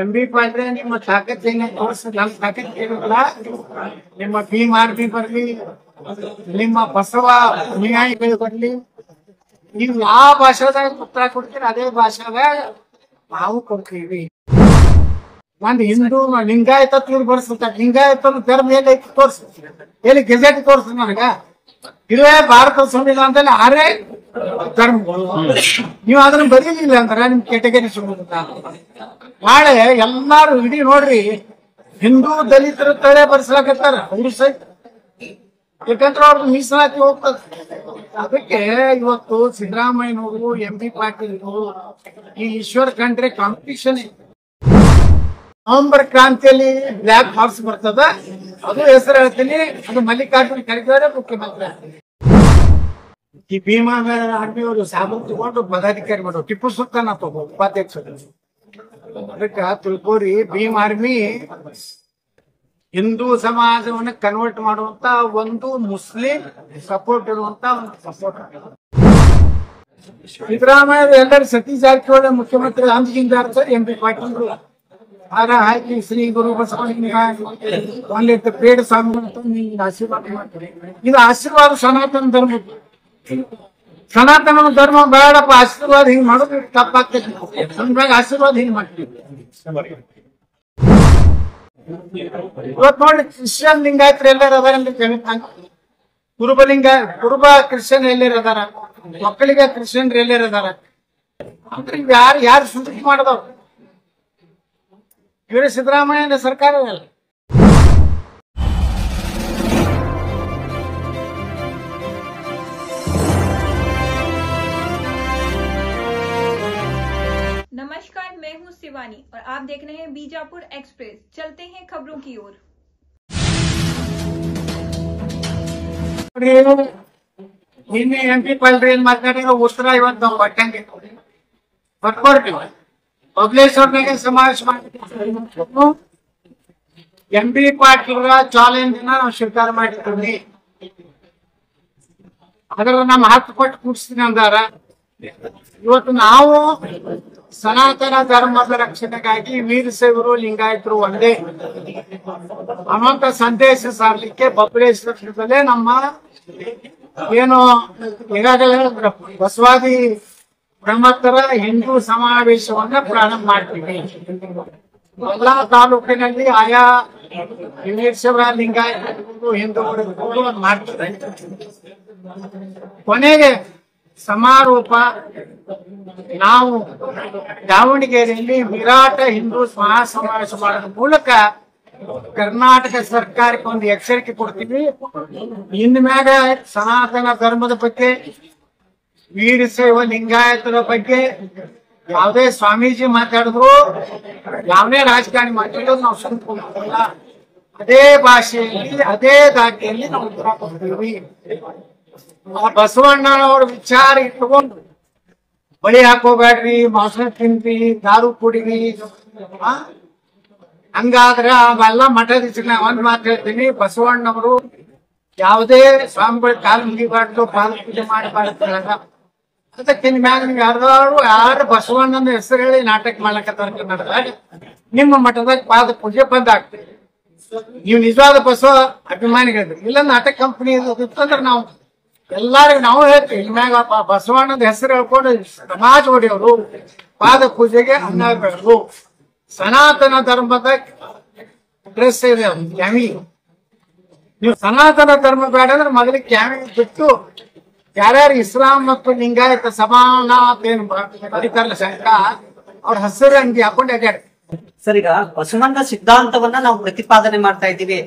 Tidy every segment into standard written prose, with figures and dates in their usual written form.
MB ಪಾಟ್ರೆ ನಿಮ್ಮ ತಾಕತ್ತೇನ ನಮ್ಮ ತಾಕತ್ತೇನಿಲ್ಲ. ನಿಮ್ಮ ಭೀಮ್ ಆರ್ಮಿ ಬರ್ಲಿ, ನಿಮ್ಮ ಬಸವ ಅನುಯಾಯಿಗಳು ಬರ್ಲಿ, ನೀವು ಯಾವ ಭಾಷಾದಾಗ ಉತ್ತರ ಕೊಡ್ತೀರಿ ಅದೇ ಭಾಷಾದಾಗ ನಾವು ಕೊಡ್ತೀವಿ. ಒಂದು ಹಿಂದೂ ಲಿಂಗಾಯತ ಬರ್ಸುತ್ತ ಲಿಂಗಾಯತ ಧರ್ಮ ಎಲ್ಲಿ ತೋರ್ಸ, ಎಲ್ಲಿ ಗೆಜೆಟ್ ತೋರ್ಸ ನನಗ. ಇರುವೆ ಭಾರತ ಸಂವಿಧಾನದಲ್ಲಿ 6 ಧರ್ಮಗಳು. ನೀವು ಅದನ್ನ ಬರೀಲಿಲ್ಲ ಅಂದ್ರೆ ನಿಮ್ ಕೆಟಗರಿ ಸಿಗುತ್ತ. ನಾಳೆ ಎಲ್ಲಾರು ಇಡೀ ನೋಡ್ರಿ, ಹಿಂದೂ ದಲಿತರ ತಡೆ ಬರ್ಸ್ಲಾಕತ್ತಾರ ಅವ್ರು ಸಹಿತ, ಯಾಕಂದ್ರೆ ಅವ್ರದ್ದು ಮೀಸಲಾತಿ ಹೋಗ್ತದೆ. ಅದಕ್ಕೆ ಇವತ್ತು ಸಿದ್ದರಾಮಯ್ಯನವರು, ಎಂಬಿ ಪಾಟೀಲ್, ಈ ಈಶ್ವರ್ ಖಂಡ್ರೆ ಕಾಂಪಿಟಿಷನ್. ನವೆಂಬರ್ ಕ್ರಾಂತಿಯಲ್ಲಿ ಬ್ಲಾಕ್ ಹಾರ್ಸ್ ಬರ್ತದ, ಅದು ಹೆಸರು ಹೇಳ್ತೀನಿ. ಅದು ಮಲ್ಲಿಕಾರ್ಜುನ್ ಖರ್ಗೆ ಮುಖ್ಯಮಂತ್ರಿ. ಈ ಭೀಮಾ ಆರ್ಮಿಯವರು ಸಾಬು ತಗೊಂಡು ಪದಾಧಿಕಾರಿ ಮಾಡೋ ಟಿಪ್ಪು ಸುಲ್ತಾನ್ ಉಪಾಧ್ಯಕ್ಷರು. ಅದಕ್ಕ ತುಳ್ಕೋರಿ ಭೀಮ್ ಆರ್ಮಿ ಹಿಂದೂ ಸಮಾಜವನ್ನು ಕನ್ವರ್ಟ್ ಮಾಡುವಂತ ಒಂದು ಮುಸ್ಲಿಂ ಸಪೋರ್ಟ್ ಇರುವಂತ ಒಂದು ಸಪೋರ್ಟ್. ಸಿದ್ದರಾಮಯ್ಯ ಎಲ್ಲರೂ ಸತೀಶ್ ಜಾರಕಿಹೊಳಿ ಮುಖ್ಯಮಂತ್ರಿ ಅಂದಿಗಿಂದ ಎಂಬಿ ಪಾಟೀಲ್ ಹಾರ ಹಾಕಿ ಶ್ರೀ ಗುರು ಬಸವಲಿಂಗ ಒಂದಿಟ್ಟು ಪೇಡ ಸ್ವಾಮಿ ಆಶೀರ್ವಾದ ಮಾಡ್ತಾರೆ. ಇದು ಆಶೀರ್ವಾದ ಸನಾತನ ಧರ್ಮ. ಸನಾತನ ಧರ್ಮ ಬೇಡಪ್ಪ, ಆಶೀರ್ವಾದ ಹಿಂಗ್ ಮಾಡೋದು ತಪ್ಪಾಗ್ತೈತಿ. ನಮ್ದಾಗ ಆಶೀರ್ವಾದ ಹಿಂಗ್ ಮಾಡ್ತೀವಿ. ಇವತ್ತು ನೋಡಿ, ಕ್ರಿಶ್ಚಿಯನ್ ಲಿಂಗಾಯತರು ಎಲ್ಲರೂ ಅದಾರ. ಕುರುಬ ಕ್ರಿಶ್ಚಿಯನ್ ಎಲ್ಲರೂ ಅದಾರ, ಮಕ್ಕಳಿಗೆ ಕ್ರಿಶ್ಚಿಯನ್ರು ಎಲ್ಲರೂ ಅದಾರ. ಅಂದ್ರೆ ಯಾರು ಸೃಷ್ಟಿ ಮಾಡದವ್ರು ಇವರು ಸಿದ್ದರಾಮಯ್ಯ ಸರ್ಕಾರವಲ್ಲ. नमस्कार, मैं हूं शिवानी और आप देख रहे हैं बीजापुर एक्सप्रेस। चलते हैं खबरों की ओर। ನಿನ್ನೆ ಎಂಪಿ ಪಾಲ್ರಿ ಏನ್ ಮಾತಾಡಿರೋ ಉತ್ತರ ಇವತ್ತು ನಾವು ಬಟ್ಟಂಗೆ ಬರ್ಕೊಡ್ತೀವಿ. ಬಬಲೇಶ್ವರ್ನಾಗೆ ಸಮಾವೇಶ ಮಾಡಿದ್ರು. ಎಂಬಿ ಪಾಟೀಲ್ ಚಾಲೆಂಜ್ ನಾವು ಸ್ವೀಕಾರ ಮಾಡಿದ್ದೀವಿ. ಅದ್ರ ನಮ್ಮ ಹತ್ತು ಪಟ್ಟು ಕೂಡಿಸ್ತೀನಿ ಅಂದಾರ. ಇವತ್ತು ನಾವು ಸನಾತನ ಧರ್ಮದ ರಕ್ಷಣೆಗಾಗಿ ವೀರಶೈವರು ಲಿಂಗಾಯತರು ಒಂದೇ ಅನ್ನುವಂತ ಸಂದೇಶ ಸಾರಲಿಕ್ಕೆ ಬಬಲೇಶ್ವರದಲ್ಲೇ ನಮ್ಮ ಏನು ಈಗಾಗಲೇ ಬಸವಾದಿ ಬ್ರಹ್ಮತರ ಹಿಂದೂ ಸಮಾವೇಶವನ್ನ ಪ್ರಾರಂಭ ಮಾಡ್ತೀವಿ. ಎಲ್ಲಾ ತಾಲೂಕಿನಲ್ಲಿ ಆಯಾ ವೀರಶೈವ ಲಿಂಗಾಯತರು ಹಿಂದೂಗಳು ಮಾಡ್ತಾರೆ. ಕೊನೆಗೆ ಸಮಾರೋಪ ನಾವು ದಾವಣಗೆರೆಯಲ್ಲಿ ವಿರಾಟ ಹಿಂದೂ ಮಹಾಸಮಾವೇಶ ಮಾಡೋದ್ರ ಮೂಲಕ ಕರ್ನಾಟಕ ಸರ್ಕಾರಕ್ಕೆ ಒಂದು ಎಚ್ಚರಿಕೆ ಕೊಡ್ತೀವಿ. ಇನ್ ಮ್ಯಾಗ ಸನಾತನ ಧರ್ಮದ ಬಗ್ಗೆ, ವೀರಶೈವ ಲಿಂಗಾಯತರ ಬಗ್ಗೆ ಯಾವುದೇ ಸ್ವಾಮೀಜಿ ಮಾತಾಡಿದ್ರು, ಯಾವುದೇ ರಾಜಕಾರಣಿ ಮಾತಾಡಿದ್ರು ನಾವು ಸುಮ್ಮನೆ ಅದೇ ಭಾಷೆಯಲ್ಲಿ ಅದೇ ದಾಖಲೆಯಲ್ಲಿ ನಾವು ಉತ್ತರ ಕೊಡ್ತೀವಿ. ಆ ಬಸವಣ್ಣನವ್ರ ವಿಚಾರ ಇಟ್ಕೊಂಡು ಬಳಿ ಹಾಕೋಬೇಡ್ರಿ, ಮಾಂಸ ತಿನ್ರಿ, ದಾರು ಕುಡಿರಿ, ಹಂಗಾದ್ರೆ ಅವೆಲ್ಲ ಮಠದ ಒಂದ್ ಮಾತು ಹೇಳ್ತೀನಿ. ಬಸವಣ್ಣವರು ಯಾವುದೇ ಸ್ವಾಮಿಗಳ ಕಾಲು ಮುಗಿಬಾರ್ದು, ಪಾದ ಪೂಜೆ ಮಾಡಬಾರ್ದು. ಅದಕ್ಕೆ ಮ್ಯಾಗ ಯಾರು ಬಸವಣ್ಣನ ಹೆಸರು ಹೇಳಿ ನಾಟಕ ಮಾಡ್ಲಕತ್ತಾರ ಕನ್ನಡದಾಗ, ನಿಮ್ಮ ಮಠದಾಗ ಪಾದ ಪೂಜೆ ಬಂದ್ ಆಗ್ತದೆ. ನೀವು ನಿಜವಾದ ಬಸವ ಅಭಿಮಾನಿಗಳಿದ್ರಿ. ಇಲ್ಲ ನಾಟಕ ಕಂಪನಿ ಇತ್ತಂದ್ರೆ ನಾವು ಎಲ್ಲಾರಿಗೂ ನಾವು ಹೇಳ್ತೀವಿ, ಮ್ಯಾಗ ಬಸವಣ್ಣದ ಹೆಸರು ಹೇಳ್ಕೊಂಡು ಸಮಾಜ ಹೊಡೆಯೋರು, ಪಾದ ಪೂಜೆಗೆ ಅನ್ನಾಗಬೇಕು. ಸನಾತನ ಧರ್ಮದ ಡ್ರೆಸ್ ಇದೆ ಕ್ಯಾಮಿ. ನೀವು ಸನಾತನ ಧರ್ಮ ಬೇಡ ಅಂದ್ರೆ ಮೊದಲಿಗೆ ಕ್ಯಾಮಿ ಬಿಟ್ಟು ಯಾರ್ಯಾರು ಇಸ್ಲಾಂ ಮತ್ತು ಲಿಂಗಾಯತ ಸಮಾನತೆ ಅಧಿಕಾರದ ಶಂಕ ಅವ್ರ ಹಸಿರು ಅಂಗಿ ಹಾಕೊಂಡು ಅಡ್ಯಾಡ. ಸರ್, ಈಗ ಬಸವಣ್ಣ ಸಿದ್ಧಾಂತವನ್ನ ನಾವು ಪ್ರತಿಪಾದನೆ ಮಾಡ್ತಾ ಇದ್ದೀವಿ.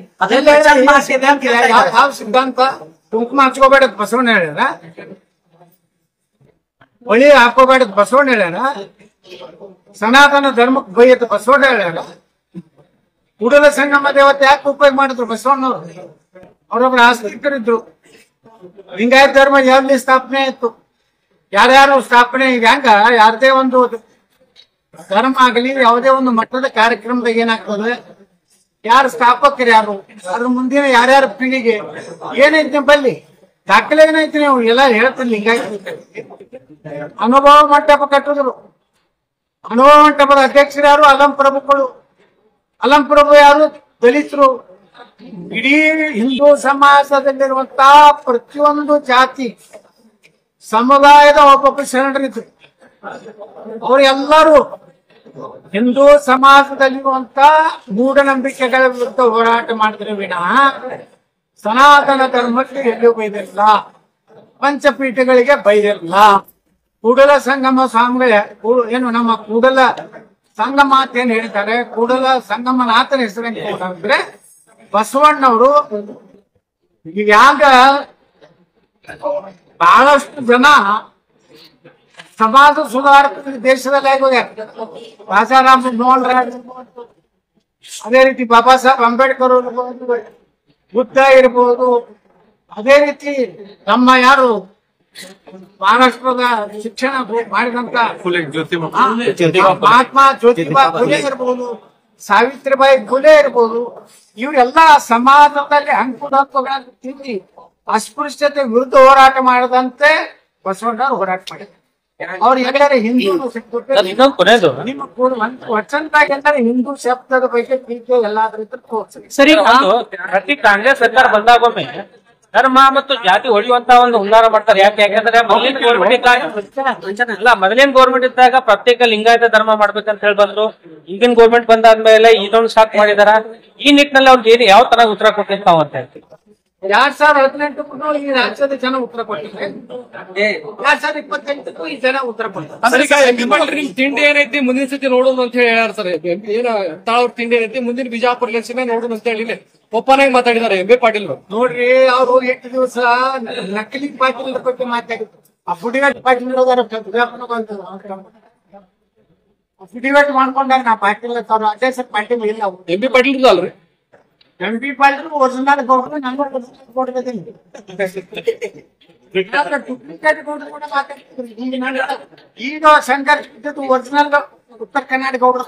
ಯಾವ ಸಿದ್ಧಾಂತ? ಕುಂಕುಮ ಹಚ್ಕೋಬೇಡದ್ ಬಸವಣ್ಣ ಹೇಳ್ಯಾರ, ಬಳಿ ಹಾಕೋಬೇಡದ್ ಬಸವಣ್ಣ ಹೇಳ್ಯಾರ, ಸನಾತನ ಧರ್ಮಕ್ಕೆ ಬೈಯತ್ ಬಸವಣ್ಣ ಹೇಳ್ಯಾರ. ಕೂಡಲ ಸಂಗಮ ದೇವತೆ ಯಾಕೆ ಉಪಯೋಗ ಮಾಡಿದ್ರು ಬಸವಣ್ಣವ್ರು? ಅವ್ರೊಬ್ರು ಆಸ್ತಿಕರಿದ್ರು. ಲಿಂಗಾಯತ ಧರ್ಮ ಎಲ್ಲಿ ಸ್ಥಾಪನೆ ಆಯ್ತು? ಯಾರ್ಯಾರು ಸ್ಥಾಪನೆ? ಈಗ ಹೆಂಗ ಯಾರದೇ ಒಂದು ಧರ್ಮ ಆಗಲಿ, ಯಾವುದೇ ಒಂದು ಮಟ್ಟದ ಕಾರ್ಯಕ್ರಮದಾಗ ಏನಾಗ್ತದೆ, ಯಾರು ಸ್ಥಾಪಕರು ಯಾರು, ಅದ್ರ ಮುಂದಿನ ಯಾರ್ಯಾರ ಪೀಳಿಗೆ ಏನೈತಿ ನಿಮ್ಮಲ್ಲಿ ದಾಖಲೆ ಏನೈತಿ? ನೀವು ಎಲ್ಲ ಹೇಳ್ತೀನಿ. ಲಿಂಗಾಯತ ಅನುಭವ ಮಂಟಪ ಕಟ್ಟಿದ್ರು, ಅನುಮಂಟಪದ ಅಧ್ಯಕ್ಷರು ಯಾರು? ಅಲಂ ಪ್ರಭುಗಳು. ಅಲಂ ಪ್ರಭು ಯಾರು? ದಲಿತರು. ಇಡೀ ಹಿಂದೂ ಸಮಾಜದಲ್ಲಿರುವಂತಹ ಪ್ರತಿಯೊಂದು ಜಾತಿ ಸಮುದಾಯದ ಒಬ್ಬೊಬ್ಬ ಶರಣರಿದ್ರು. ಅವರೆಲ್ಲರೂ ಹಿಂದೂ ಸಮಾಜದಲ್ಲಿರುವಂತ ಮೂಢನಂಬಿಕೆಗಳ ವಿರುದ್ಧ ಹೋರಾಟ ಮಾಡಿದ್ರೆ ವಿನಃ ಸನಾತನ ಧರ್ಮಕ್ಕೆ ಎಲ್ಲೂ ಬೈದಿಲ್ಲ, ಪಂಚಪೀಠಗಳಿಗೆ ಬೈದಿಲ್ಲ. ಕೂಡಲ ಸಂಗಮ ಸ್ವಾಮಿಗಳ ಏನು ನಮ್ಮ ಕೂಡಲ ಸಂಗಮ ಅಂತ ಏನ್ ಹೇಳ್ತಾರೆ, ಕೂಡಲ ಸಂಗಮನಾಥನ ಹೆಸರೇನು ಅಂದ್ರೆ ಬಸವಣ್ಣವರು. ಈಗ ಯಾಕ ಬಹಳಷ್ಟು ಜನ ಸಮಾಜ ಸುಧಾರಕ ದೇಶದಲ್ಲಿ ಆಗೋಗ್ಯಾರ. ರಾಜಾರಾಮ ಮೋಹನ್ ರಾಜ್ ಇರ್ಬೋದು, ಅದೇ ರೀತಿ ಬಾಬಾ ಸಾಹೇಬ್ ಅಂಬೇಡ್ಕರ್ ಇರ್ಬೋದು, ಬುದ್ಧ ಇರ್ಬೋದು, ಅದೇ ರೀತಿ ನಮ್ಮ ಯಾರು ಮಹಾರಾಷ್ಟ್ರದ ಶಿಕ್ಷಣ ಮಾಡಿದಂತ ಮಹಾತ್ಮ ಜ್ಯೋತಿಬಾ ಫುಲೆ ಇರ್ಬೋದು, ಸಾವಿತ್ರಿಬಾಯಿ ಫುಲೆ ಇರ್ಬೋದು, ಇವರೆಲ್ಲ ಸಮಾಜದಲ್ಲಿ ಹಂಕುಡಕ್ಕುಗಳನ್ನು ತಿಂದಿ ಅಸ್ಪೃಶ್ಯತೆ ವಿರುದ್ಧ ಹೋರಾಟ ಮಾಡದಂತೆ ಬಸವಣ್ಣವ್ರು ಹೋರಾಟ ಮಾಡಿದ್ರು. ಅವ್ರು ಎಲ್ಲಾರು ಹಿಂದೂ ನಿಮ್ಮ ವಚನದಾಗ ಎಲ್ಲಾರು ಹಿಂದೂ ಶಬ್ದದ ಬಗ್ಗೆ ಟೀಕೆ ಎಲ್ಲಾದ್ರೂ ತೋರಿಸಿ. ಸರಿ, ಪ್ರತಿ ಕಾಂಗ್ರೆಸ್ ಸರ್ಕಾರ ಬಂದಾಗೊಮ್ಮೆ ಧರ್ಮ ಮತ್ತು ಜಾತಿ ಹೊಡೆಯುವಂತ ಒಂದು ಹುನ್ನಾರ ಮಾಡ್ತಾರೆ. ಯಾಕಂದ್ರೆ ಮೊದಲಿನ ಗೌರ್ಮೆಂಟ್ ಇದ್ದಾಗ ಮೊದಲಿನ ಗೌರ್ಮೆಂಟ್ ಇದ್ದಾಗ ಪ್ರತ್ಯೇಕ ಲಿಂಗಾಯತ ಧರ್ಮ ಮಾಡ್ಬೇಕಂತ ಹೇಳಿ ಬಂದ್ರು. ಈಗಿನ ಗೌರ್ಮೆಂಟ್ ಬಂದಾದ್ಮೇಲೆ ಇದೊಂದು ಸ್ಟಾರ್ಟ್ ಮಾಡಿದಾರ. ಈ ನಿಟ್ಟಿನಲ್ಲಿ ಅವ್ರಿಗೆ ಏನು ಯಾವ ತರ ಉತ್ತರ ಕೊಟ್ಟಿರ್ತ ನಾವು ಅಂತ ಹೇಳ್ತೀವಿ. 2018 ಈ ರಾಜ್ಯದ ಜನ ಉತ್ತರ ಕೊಟ್ಟಿದ್ದಾರೆ, 2028 ಈ ಜನ ಉತ್ತರ ಕೊಟ್ಟಿದ್ದಾರೆ. ನಿಮ್ ತಿಂಡಿ ಏನೈತಿ ಮುಂದಿನ ಸತಿ ನೋಡೋದು ಅಂತ ಹೇಳಿ ಹೇಳ್ಯಾರ ಸರ್. ಏನ ತಾಳವ್ರ ತಿಂಡಿ ಏನೈತಿ ಮುಂದಿನ ಬಿಜಾಪುರ ಎಲೆಕ್ಷನ್ ನೋಡೋದು ಅಂತ ಹೇಳಿ ಒಪ್ಪನಾಗಿ ಮಾತಾಡಿದಾರೆ ಎಂ ಬಿ ಪಾಟೀಲ್. ನೋಡ್ರಿ, ಅವ್ರು 8 ದಿವಸ ನಕಲಿ ಪಾಟೀಲ್ ಬಗ್ಗೆ ಮಾತಾಡಿದ್ರು. ಅಫಿಡವಿಟ್ ಪಾಟೀಲ್ ಅಫಿಡವಿಟ್ ಮಾಡ್ಕೊಂಡಾಗ ನಾ ಪಾಟೀಲ್ ಅದೇ ಸರ್ ಪಾಟೀಲ್ ಇಲ್ಲ. ಎಂ ಬಿ ಪಾಟೀಲ್ ಅಲ್ರಿ, ಎಂ ಪಿ ಪಾಟೀಲ್ ಒರಿಜಿನಲ್ ಗೌಡ್ರು, ನಂಗೆ ಕೊಡ್ಬೇಕಿಲ್ಲ. ಡೂಪ್ಲಿಕೇಟ್ ಗೌಡ್ರು ಕೂಡ ಮಾತಾಡ್ತಿದ್ರು. ಈಗ ಸಂಘರ್ಷ ಇದ್ದದ್ದು ಒರಿಜಿನಲ್ ಉತ್ತರ ಕರ್ನಾಟಕ ಗೌಡ್ರು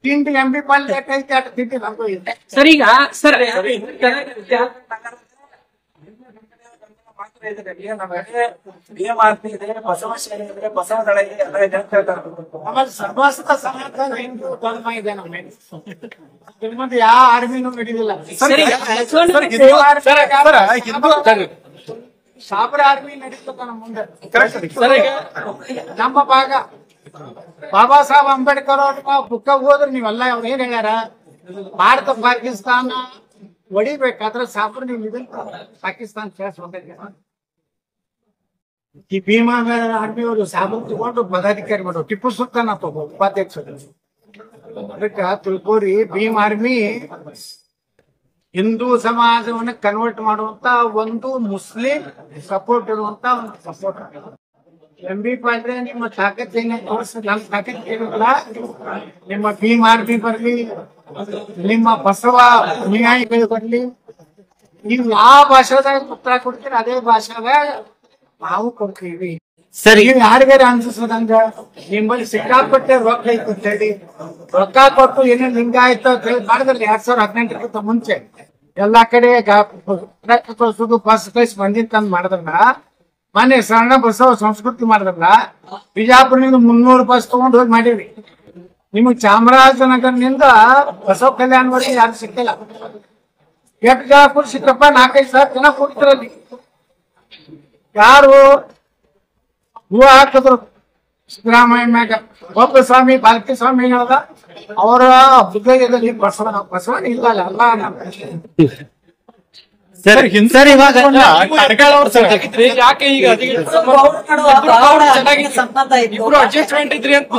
ತಿಂಡಿ ಎಂ ಪಿ ಪಾಟೀಲ್ ಐತಿ ಅಷ್ಟು ತಿಂಡಿ ನಮಗೂ ಇದೆ. ಸರ್, ಈಗ ಸರ್ ಆಮೇಲೆ ಸರ್ವಸ್ವ ಸನಾತನ ಹಿಂದೂ ಧರ್ಮ ಇದೆ ನಮ್ಮ ಯಾವ ಆರ್ಮಿನೂ ನಡೆದಿಲ್ಲ. ಸಾಬ್ರ ಆರ್ಮಿ ನಡೀತದ ನಮ್ಮ ಮುಂದೆ. ನಮ್ಮ ಭಾಗ ಬಾಬಾ ಸಾಹೇಬ್ ಅಂಬೇಡ್ಕರ್ ಅವ್ರ ಬುಕ್ಕ ಹೋದ್ರೆ ನೀವೆಲ್ಲ ಅವ್ರು ಏನ್ ಹೇಳ್ಯಾರ, ಭಾರತ ಪಾಕಿಸ್ತಾನ ಹೊಡಿಬೇಕಾದ್ರೆ ಸಾಬ್ರ ನೀವು ಇದನ್ನ ಪಾಕಿಸ್ತಾನ ಸೇರಿಸ್ಬೇಕಾಗ ಈ ಭೀಮಾ ಆರ್ಮಿಯವರು ಸಾಬ್ರ ತಗೊಂಡು ಪದಾಧಿಕಾರಿ ಮಾಡೋ ಟಿಪ್ಪು ಸುಲ್ತಾನ್ ತಗೋ ಉಪಾಧ್ಯಕ್ಷರು. ಅದಕ್ಕೆ ತುಳ್ಕೋರಿ ಭೀಮ್ ಆರ್ಮಿ ಹಿಂದೂ ಸಮಾಜವನ್ನು ಕನ್ವರ್ಟ್ ಮಾಡುವಂತ ಒಂದು ಮುಸ್ಲಿಂ ಸಪೋರ್ಟ್ ಇರುವಂತ ಒಂದು ಸಪೋರ್ಟ್. ಎಂ ಬಿ ಪಾಟ್ರೆ ನಿಮ್ಮ ತಾಕತ್ತೇನ ನಮ್ಮ ತಾಕತ್ ಏನಿಲ್ಲ, ನಿಮ್ಮ ಭೀಮ್ ಆರ್ಮಿ ಬರ್ಲಿ, ನಿಮ್ಮ ಬಸವ ಅನುಯಾಯಿಗಳು ಬರ್ಲಿ, ನೀವು ಯಾವ ಭಾಷೆದಾಗ ಉತ್ತರ ಕೊಡ್ತೀರಿ ಅದೇ ಭಾಷೆದಾಗ ನಾವು ಕೊಡ್ತೀವಿ. ಸರಿ, ನೀವು ಯಾರಿಗಾರ ಅನ್ಸದಂಗ ನಿಮ್ಮಲ್ಲಿ ಸಿಕ್ಕಾಪಟ್ಟೆ ರೊಕ್ಕ ಐತೆ ಅಂತ ಹೇಳಿ ರೊಕ್ಕ ಕೊಟ್ಟು ಏನೇನ್ ಲಿಂಗಾಯತ ಅಂತ ಹೇಳಿ ಮಾಡಿದ್ರಲ್ಲಿ 2018 ಮುಂಚೆ ಎಲ್ಲಾ ಕಡೆ ಕಳ್ಸೋದು ಫಸ್ಟ್ ಕ್ಲಾಸ್ ಮಂದಿನ ತಂದು ಮಾಡಿದ್ರಲ್ಲ. ಮೊನ್ನೆ ಸಣ್ಣ ಬಸವ ಸಂಸ್ಕೃತಿ ಮಾಡಿದ್ರಲ್ಲ, ಬಿಜಾಪುರನಿಂದ 300 ಬಸ್ ತಗೊಂಡು ಹೋಗಿ ಮಾಡಿರಿ. ನಿಮಗ್ ಚಾಮರಾಜನಗರನಿಂದ ಬಸವ ಕಲ್ಯಾಣವರೆಗೆ ಯಾರು ಸಿಕ್ಕಿಲ್ಲ. ಎಷ್ಟು ಜನ ಕೂಡ ಸಿಕ್ಕಪ್ಪ, 4-5 ಸಾವಿರ ಜನ ಕೂಡ್ತಿರಲ್ಲಿ. ಯಾರು ಹೂವು ಹಾಕಿದ್ರು ಸಿದ್ದರಾಮಯ್ಯ ಮ್ಯಾಗ. ಒಬ್ಬ ಸ್ವಾಮಿ ಬಾಲ್ಕಿ ಸ್ವಾಮಿ ಹೇಳ್ದ, ಅವರ ಹೃದಯದಲ್ಲಿ ಬಸವನ ಇಲ್ಲ ಅಲ್ಲ. ಸರ್, ಇವಾಗ ಯಾಕೆ ಈಗ ಅಡ್ಜಸ್ಟ್ಮೆಂಟ್ ಇದ್ರಿ ಅಂತ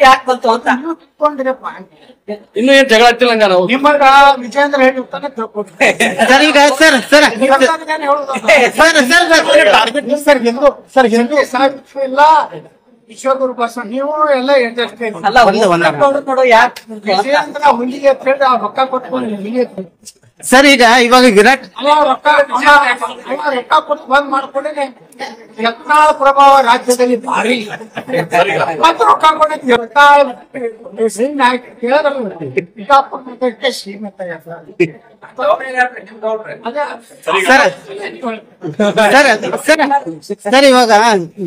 ಯಾಕೆ ಬಂತು ಅಂತ ಇನ್ನು ಏನ್ ಜಗಳ ಆಗ್ತಿಲ್ಲ ಹಂಗ ನಾವು ನಿಮ್ಮಗ ವಿಜೇಂದ್ರ ಹೇಳಿರ್ತಾನೆ ತಿಳ್ಕೊಡ್ತೀನಿ. ಸರ್, ಈಗ ಸರ್ ಸರ್ ಹಿಂದೂ ಸಾಹಿತ್ಯ ಇಲ್ಲ, ವಿಶ್ವಗುರು ಬಸವ ನೀವು ಎಲ್ಲ ಅಡ್ಜಸ್ಟ್ ಅಲ್ಲ, ಒಂದು ನೋಡು ಯಾಕೆ ವಿಜೇಂದ್ರ ಹುಲಿಗೆ ಅಂತ ಹೇಳಿ ಆ ರೊಕ್ಕ ಕೊಟ್ಕೊಂಡು ಹುಲಿಗೆ ಸರ್ ಇವಾಗ ವಿರಾಟ್ ರೊಕ್ಕ ಕೊಟ್ಟು ಬಂದ್ ಮಾಡ್ಕೊಂಡೇನೆ ಯತ್ನಾಳ್ ಪ್ರಭಾವ ರಾಜ್ಯದಲ್ಲಿ ಭಾರಿ ಮತ್ತು ರೊಕ್ಕ ಕೊಟ್ಟಿದ್ದು ಯತ್ನಾಳ್ ಶ್ರೀಮಂತ ಸರ್ ಇವಾಗ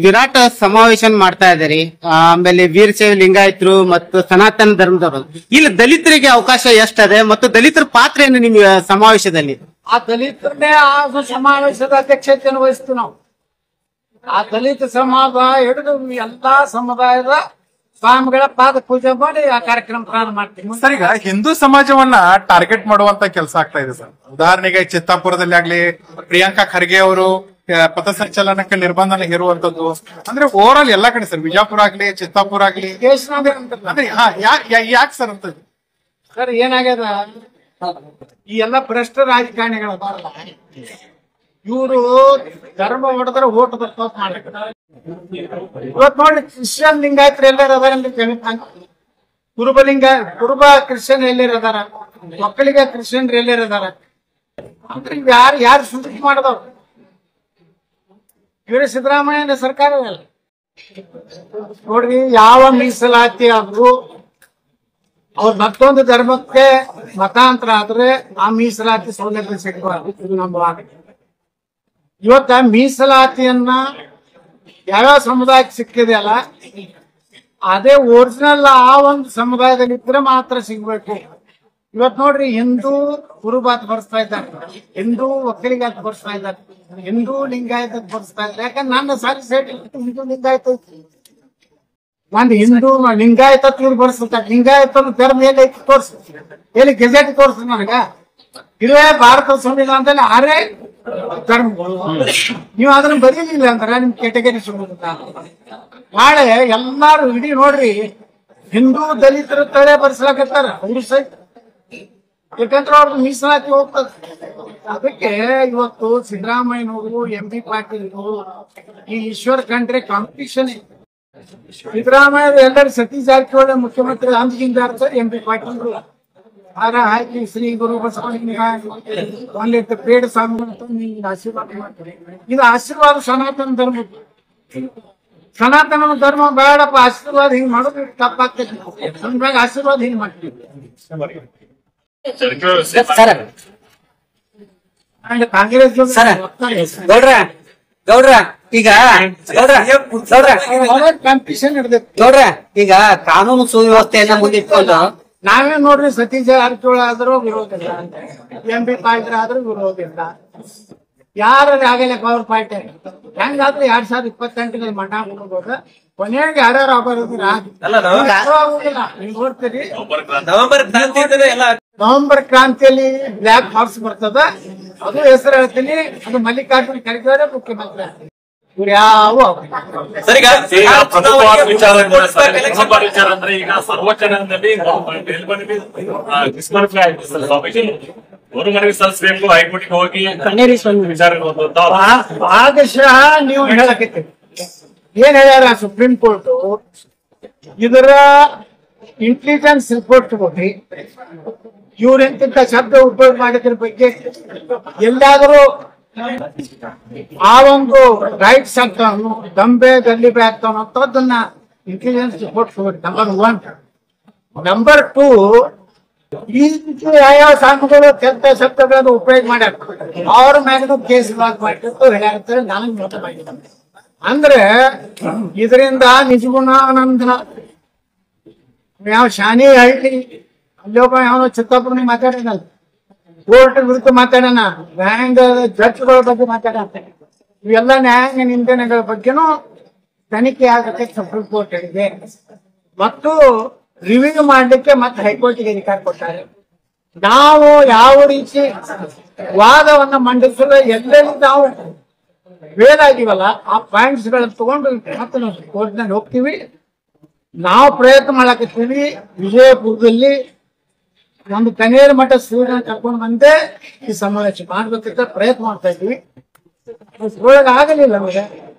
ವಿರಾಟ್ ಸಮಾವೇಶ ಮಾಡ್ತಾ ಇದಾರೆ, ಆಮೇಲೆ ವೀರಶೈವ ಲಿಂಗಾಯತರು ಮತ್ತು ಸನಾತನ ಧರ್ಮದವರು. ಇಲ್ಲಿ ದಲಿತರಿಗೆ ಅವಕಾಶ ಎಷ್ಟದೆ ಮತ್ತು ದಲಿತರ ಪಾತ್ರ ಏನು ನಿಮ್ ಸಮಾವೇಶದಲ್ಲಿ? ಆ ದಲಿತರನ್ನೇ ಆ ಸಮಾವೇಶದ ಅಧ್ಯಕ್ಷತೆಯನ್ನು ವಹಿಸ್ತೀವಿ ನಾವು. ಆ ದಲಿತ ಸಮಾಜ ಹಿಡಿದು ಎಲ್ಲಾ ಸಮುದಾಯದ ಸ್ವಾಮಿಗಳ ಪಾದ ಪೂಜೆ ಮಾಡಿ ಆ ಕಾರ್ಯಕ್ರಮ ಪ್ರಾರಂಭ ಮಾಡ್ತೀವಿ. ಸರ್, ಈಗ ಹಿಂದೂ ಸಮಾಜವನ್ನ ಟಾರ್ಗೆಟ್ ಮಾಡುವಂತ ಕೆಲಸ ಆಗ್ತಾ ಇದೆ ಸರ್. ಉದಾಹರಣೆಗೆ ಚಿತ್ತಾಪುರದಲ್ಲಿ ಆಗ್ಲಿ ಪ್ರಿಯಾಂಕಾ ಖರ್ಗೆ ಅವರು ಪಥಸಂಚಲನಕ್ಕೆ ನಿರ್ಬಂಧನ ಹೇರುವಂತದ್ದು, ಅಂದ್ರೆ ಓವರ್ ಆಲ್ ಎಲ್ಲಾ ಕಡೆ ಸರ್, ಬಿಜಾಪುರ ಆಗ್ಲಿ ಚಿತ್ತಾಪುರ ಆಗ್ಲಿ ಅಂದ್ರೆ ಯಾಕೆ ಸರ್ ಅಂತ? ಸರ್ ಏನಾಗ್ಯದ, ಈ ಎಲ್ಲ ಭ್ರಷ್ಟ ರಾಜಕಾರಣಿಗಳು ಇವರು ಧರ್ಮ ಹೊಡೆದ್ರೆ ಓಟ್ ಬರ್ತಾವ ಮಾಡ್ತಾರೆ. ಇವತ್ತು ನೋಡಿ ಕ್ರಿಶ್ಚಿಯನ್ ಲಿಂಗಾಯತರು ಎಲ್ಲಾರು ಅದಾರ ಕುರುಬ ಕ್ರಿಶ್ಚಿಯನ್ ಎಲ್ಲಾರು ಅದಾರ, ಮಕ್ಕಳಿಗೆ ಕ್ರಿಶ್ಚಿಯನ್ ಎಲ್ಲಾರು ಅದಾರ. ಅಂದ್ರೆ ಯಾರು ಸುದ್ದಿ ಮಾಡದವ್ರು ಇವರು ಸಿದ್ದರಾಮಯ್ಯ ಸರ್ಕಾರ ನೋಡ್ರಿ. ಯಾವ ಮೀಸಲಾತಿ ಆದ್ರೂ ಅವ್ರ ಮತ್ತೊಂದು ಧರ್ಮಕ್ಕೆ ಮತಾಂತರ ಆದ್ರೆ ಆ ಮೀಸಲಾತಿ ಸೌಲಭ್ಯ ಸಿಗಬಾರ್ದು. ಇದು ನಮ್ಮ ವಾದ. ಇವತ್ತ ಮೀಸಲಾತಿಯನ್ನ ಯಾವ್ಯಾವ ಸಮುದಾಯಕ್ಕೆ ಸಿಕ್ಕಿದೆಯಲ್ಲ ಅದೇ ಒರಿಜಿನಲ್ ಆ ಒಂದು ಸಮುದಾಯದಲ್ಲಿ ಇದ್ರೆ ಮಾತ್ರ ಸಿಗ್ಬೇಕು. ಇವತ್ ನೋಡ್ರಿ, ಹಿಂದೂ ಕುರುಬಾತ್ ಬರ್ಸ್ತಾ ಇದ್ದಾರೆ, ಹಿಂದೂ ಒಕ್ಕಲಿಗಾತ್ ಬರ್ಸ್ತಾ ಇದ್ದಾರೆ, ಹಿಂದೂ ಲಿಂಗಾಯತ ಬರ್ಸ್ತಾ ಇದ್ದಾರೆ. ಯಾಕಂದ್ರೆ ನನ್ನ ಸಾರಿ ಸೈಡ್ ಹಿಂದೂ ಲಿಂಗಾಯತ ನಂದು ಹಿಂದೂ ಲಿಂಗಾಯತ ಬರ್ಸ್ತಾರೆ. ಲಿಂಗಾಯತ ಧರ್ಮ ಎಲ್ಲಿ ತೋರ್ಸ, ಎಲ್ಲಿ ಗೆಜೆಟ್ ತೋರ್ಸ ನನಗ. ಇರುವೆ ಭಾರತ ಸಂವಿಧಾನದಲ್ಲಿ 6 ಧರ್ಮಗಳು. ನೀವು ಅದನ್ನ ಬರೀಲಿಲ್ಲ ಅಂದ್ರೆ ನಿಮ್ ಕೆಟಗರಿ ಸಿಗುತ್ತ. ನಾಳೆ ಎಲ್ಲಾರು ಇಡೀ ನೋಡ್ರಿ ಹಿಂದೂ ದಲಿತರ ತಡೆ ಬರ್ಸ್ಲಾಕತ್ತಾರ ಒಂದು ಸೈಡ್. ಯಾಕಂದ್ರೆ ಅವ್ರದ್ದು ಮೀಸಲಾತಿ ಹೋಗ್ತದೆ. ಅದಕ್ಕೆ ಇವತ್ತು ಸಿದ್ದರಾಮಯ್ಯನವರು, MP ಪಾಟೀಲ್, ಈ ಈಶ್ವರ್ ಖಂಡ್ರೆ ಕಾಂಪಿಟಿಷನ್. ಸಿದ್ದರಾಮಯ್ಯ ಎಲ್ಲರೂ ಸತೀಶ್ ಜಾರಕಿಹೊಳಿ ಮುಖ್ಯಮಂತ್ರಿ ಅಂದಿಗಿಂದ MP ಪಾಟೀಲ್ ಹಾರ ಹಾಕಿ ಶ್ರೀ ಗುರು ಬಸವಲಿಂಗ ಒಂದಿಟ್ಟು ಪೇಡ ಸ್ವಾಮಿಗಳು ಆಶೀರ್ವಾದ ಮಾಡ್ತಾರೆ. ಇದು ಆಶೀರ್ವಾದ ಸನಾತನ ಧರ್ಮ. ಸನಾತನ ಧರ್ಮ ಬೇಡಪ್ಪ, ಆಶೀರ್ವಾದ ಹಿಂಗ್ ಮಾಡೋದು ತಪ್ಪಾಗ್ತೈತಿ. ನಮ್ದಾಗ ಆಶೀರ್ವಾದ ಹಿಂಗ್ ಮಾಡ್ತೀವಿ. ಕಾಂಗ್ರೆಸ್ ಗೌಡ್ರ ಈಗ ಕಾಂಪಿಟಿಷನ್ ಹಿಡ್ದೈತಿ. ಗೌಡ್ರ ಈಗ ಕಾನೂನು ಸುವ್ಯವಸ್ಥೆಯನ್ನ ಮುಂದಿಟ್ಕೊಂಡು ನಾವೇ ನೋಡ್ರಿ, ಸತೀಶ್ ಜಾರಕಿಹೊಳಿ ಆದ್ರೂ ವಿರೋಧ ಇಲ್ಲ, MP ಪಾಟೀಲ್ ಆದ್ರೂ ವಿರೋಧ ಇಲ್ಲ. ಯಾರು ಆಗಲ್ಲ ಪವರ್ ಪಾರ್ಟಿ ಹೆಂಗಾದ್ರೆ 2028 ಮಠ ಹೋಗೋದು. ಕೊನೆಗೆ ಯಾರ್ಯಾರು ಬರೋದಿಲ್ಲ ನೋಡ್ತೀರಿ. ನವೆಂಬರ್ ಕ್ರಾಂತಿಯಲ್ಲಿ ಬ್ಲಾಕ್ ಹಾರ್ಸ್ ಬರ್ತದ, ಅದು ಹೆಸರು ಹೇಳ್ತೀನಿ. ಅದು ಮಲ್ಲಿಕಾರ್ಜುನ್ ಖರ್ಗೆ ಮುಖ್ಯಮಂತ್ರಿ. ಇವ್ರು ಯಾವ ಪ್ರಮುಖವಾದ ವಿಚಾರ ಅಂದ್ರೆ ಈಗ ಸರ್ವೋಚ್ಚ ನ್ಯಾಯಾಲಯದಲ್ಲಿ ಡಿಸ್ಕ್ವಾಲಿಫೈ ಆಗಿದೆ ಸರ್. ಅವರು ಮನವಿ ಸಲ್ಲಿಸಬೇಕು, ಹೈಕೋರ್ಟ್ಗೆ ಹೋಗಿ ವಿಚಾರ ಭಾಗಶಃ ನೀವು ಹೇಳಕತ್ತೀರಿ. ಏನ್ ಹೇಳ್ಯಾರ ಸುಪ್ರೀಂ ಕೋರ್ಟ್? ಇದರ ಇಂಟೆಲಿಜೆನ್ಸ್ ರಿಪೋರ್ಟ್ ತಗೊಂಡ್ರಿ, ಇವ್ರೆಂತ ಶಬ್ದ ಉಪಯೋಗ ಮಾಡಿದ್ರ ಬಗ್ಗೆ ಎಲ್ಲಾದ್ರೂ ಆ ಒಂದು ರೈಟ್ಸ್ ಆಗ್ತಾವನು, ದಂಬೆ ಗಲ್ಲಿಬೆ ಆಗ್ತಾವನು ಅಂತದನ್ನ ಇಂಟೆಲಿಜೆನ್ಸ್ ರಿಪೋರ್ಟ್ ತಗೊಂಡ್ರಿ. ನಂಬರ್ 1. ನಂಬರ್ 2, ಈ ರೀತಿ ಯಾವ ಸಾಂಗ್ಗಳು ಕೆಟ್ಟ ಶಬ್ದಗಳನ್ನು ಉಪಯೋಗ ಮಾಡ್ಯಾರ, ಅವ್ರ ಮ್ಯಾಗ ಕೇಸ್ ಮಾಡಿಟ್ಟು ಹೇಳ್ತಾರೆ. ನನಗೆ ಮತ ಮಾಡಿದ್ದಾರೆ ಅಂದ್ರೆ ಇದರಿಂದ ನಿಜಗುಣಾನಂದ ಯಾವ ಶಾನಿ ಹಳ್ಳಿ ಅಲ್ಲೊಬ್ಬ ಯಾವ ಚಿತ್ತಾಪುರ ಮಾತಾಡಿನಲ್ಲ, ಕೋರ್ಟ್ ವಿರುದ್ಧ ಮಾತಾಡೋಣ, ನ್ಯಾಯಾಂಗ ಜಡ್ಜ್ಗಳ ಬಗ್ಗೆ ಮಾತಾಡ. ಇವೆಲ್ಲ ನ್ಯಾಯಾಂಗ ನಿಂದನೆಗಳ ಬಗ್ಗೆನೂ ತನಿಖೆ ಆಗಕ್ಕೆ ಸುಪ್ರೀಂ ಕೋರ್ಟ್ ಹೇಳಿದೆ. ಮತ್ತು ರಿವ್ಯೂ ಮಾಡ್ಲಿಕ್ಕೆ ಮತ್ತೆ ಹೈಕೋರ್ಟ್ಗೆ ಅಧಿಕಾರ ಕೊಟ್ಟಾರೆ. ನಾವು ಯಾವ ರೀತಿ ವಾದವನ್ನ ಮಂಡಿಸಲು ಎಲ್ಲೆಲ್ಲಿ ನಾವು ಫೇಲ್ ಆಗಿವಲ್ಲ ಆ ಪಾಯಿಂಟ್ಸ್ ಗಳನ್ನ ತಗೊಂಡು ಮತ್ತೆ ನಾವು ಕೋರ್ಟ್ನಲ್ಲಿ ಹೋಗ್ತೀವಿ. ನಾವು ಪ್ರಯತ್ನ ಮಾಡಕತ್ತೀವಿ. ವಿಜಯಪುರದಲ್ಲಿ ಒಂದು ಕನೇರ ಮಠ ಶ್ರೀಗಳನ್ನ ಕರ್ಕೊಂಡು ಬಂದೆ ಈ ಸಮಾವೇಶ ಮಾಡ್ಬೇಕಂತ ಪ್ರಯತ್ನ ಮಾಡ್ತಾ ಇದ್ವಿ. ಒಳಗೆ ಆಗಲಿಲ್ಲ ನಮಗೆ.